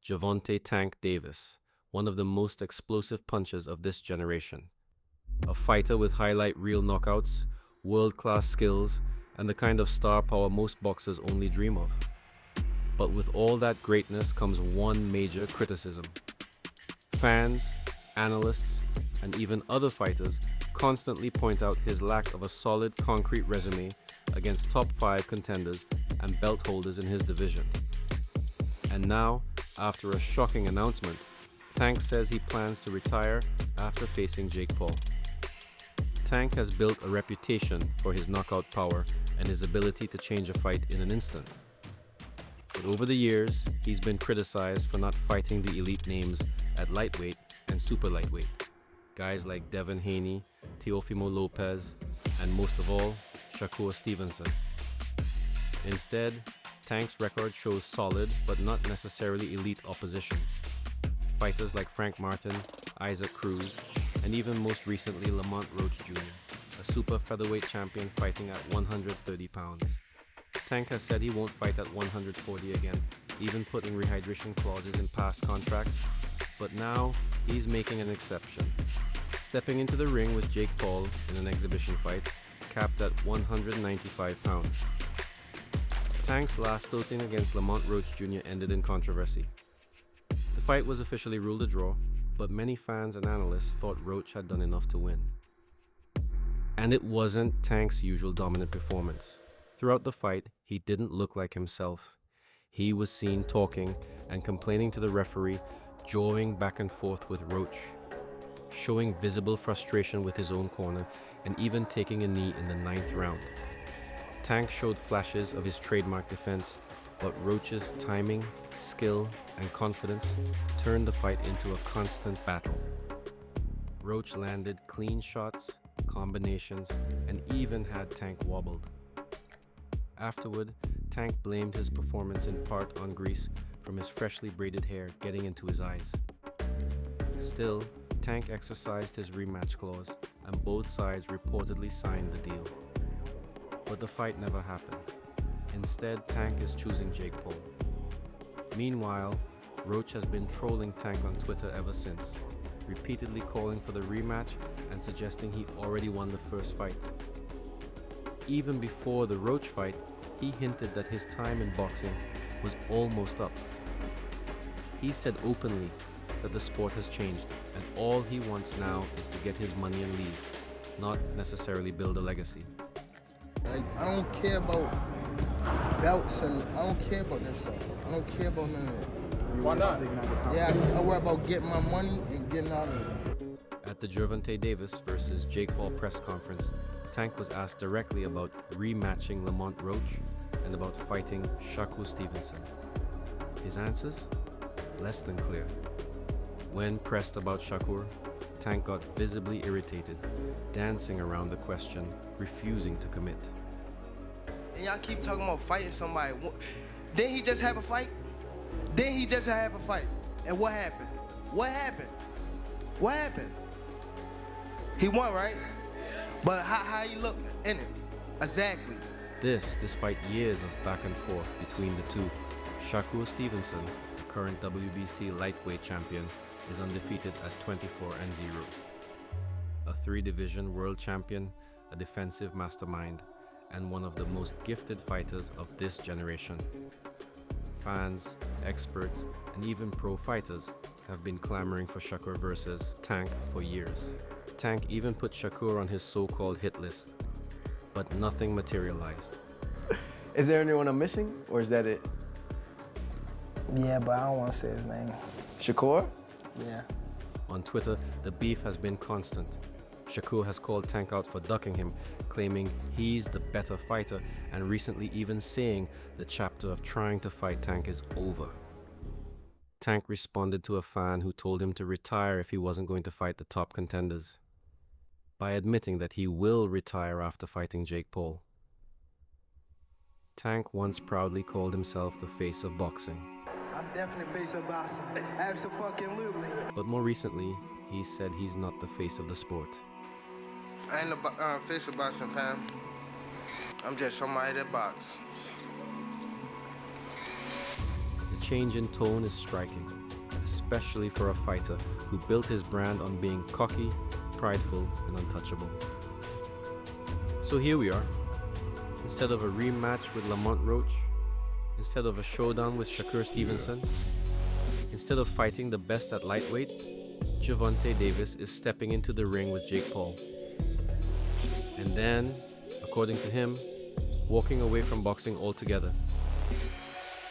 Gervonta "Tank" Davis, one of the most explosive punchers of this generation. A fighter with highlight reel knockouts, world-class skills, and the kind of star power most boxers only dream of. But with all that greatness comes one major criticism. Fans, analysts, and even other fighters constantly point out his lack of a solid concrete resume against top 5 contenders and belt holders in his division. And now, after a shocking announcement, Tank says he plans to retire after facing Jake Paul. Tank has built a reputation for his knockout power and his ability to change a fight in an instant. But over the years, he's been criticized for not fighting the elite names at lightweight and super lightweight. Guys like Devin Haney, Teofimo Lopez, and most of all, Shakur Stevenson. Instead, Tank's record shows solid but not necessarily elite opposition. Fighters like Frank Martin, Isaac Cruz, and even most recently Lamont Roach Jr., a super featherweight champion fighting at 130 pounds. Tank has said he won't fight at 140 again, even putting rehydration clauses in past contracts. But now, he's making an exception, stepping into the ring with Jake Paul in an exhibition fight, capped at 195 pounds. Tank's last outing against Lamont Roach Jr. ended in controversy. The fight was officially ruled a draw, but many fans and analysts thought Roach had done enough to win. And it wasn't Tank's usual dominant performance. Throughout the fight, he didn't look like himself. He was seen talking and complaining to the referee, jawing back and forth with Roach, showing visible frustration with his own corner, and even taking a knee in the 9th round. Tank showed flashes of his trademark defense, but Roach's timing, skill, and confidence turned the fight into a constant battle. Roach landed clean shots, combinations, and even had Tank wobbled. Afterward, Tank blamed his performance in part on grease from his freshly braided hair getting into his eyes. Still, Tank exercised his rematch clause, and both sides reportedly signed the deal. But the fight never happened. Instead, Tank is choosing Jake Paul. Meanwhile, Roach has been trolling Tank on Twitter ever since, repeatedly calling for the rematch and suggesting he already won the first fight. Even before the Roach fight, he hinted that his time in boxing was almost up. He said openly that the sport has changed and all he wants now is to get his money and leave, not necessarily build a legacy. Like, I don't care about belts and I don't care about that stuff. I don't care about none of that. Why not? Yeah, I worry about getting my money and getting out of here. At the Gervonta Davis versus Jake Paul press conference, Tank was asked directly about rematching Lamont Roach and about fighting Shakur Stevenson. His answers? Less than clear. When pressed about Shakur, Tank got visibly irritated, dancing around the question, refusing to commit. And y'all keep talking about fighting somebody. Didn't he just have a fight? Didn't he just have a fight? And what happened? What happened? What happened? He won, right? But how he look in it? Exactly. This despite years of back and forth between the two. Shakur Stevenson, the current WBC lightweight champion, is undefeated at 24-0. A 3-division world champion, a defensive mastermind, and one of the most gifted fighters of this generation. Fans, experts, and even pro fighters have been clamoring for Shakur versus Tank for years. Tank even put Shakur on his so-called hit list, but nothing materialized. Is there anyone I'm missing, or is that it? Yeah, but I don't want to say his name. Shakur? Yeah. On Twitter, the beef has been constant. Shakur has called Tank out for ducking him, claiming he's the better fighter, and recently even saying the chapter of trying to fight Tank is over. Tank responded to a fan who told him to retire if he wasn't going to fight the top contenders, by admitting that he will retire after fighting Jake Paul. Tank once proudly called himself the face of boxing. I'm definitely face of boxing. Absolutely. But more recently, he said he's not the face of the sport. I ain't the face of boxing, fam. I'm just somebody that boxes. The change in tone is striking, especially for a fighter who built his brand on being cocky, prideful, and untouchable. So here we are. Instead of a rematch with Lamont Roach, instead of a showdown with Shakur Stevenson, instead of fighting the best at lightweight, Gervonta Davis is stepping into the ring with Jake Paul. And then, according to him, walking away from boxing altogether.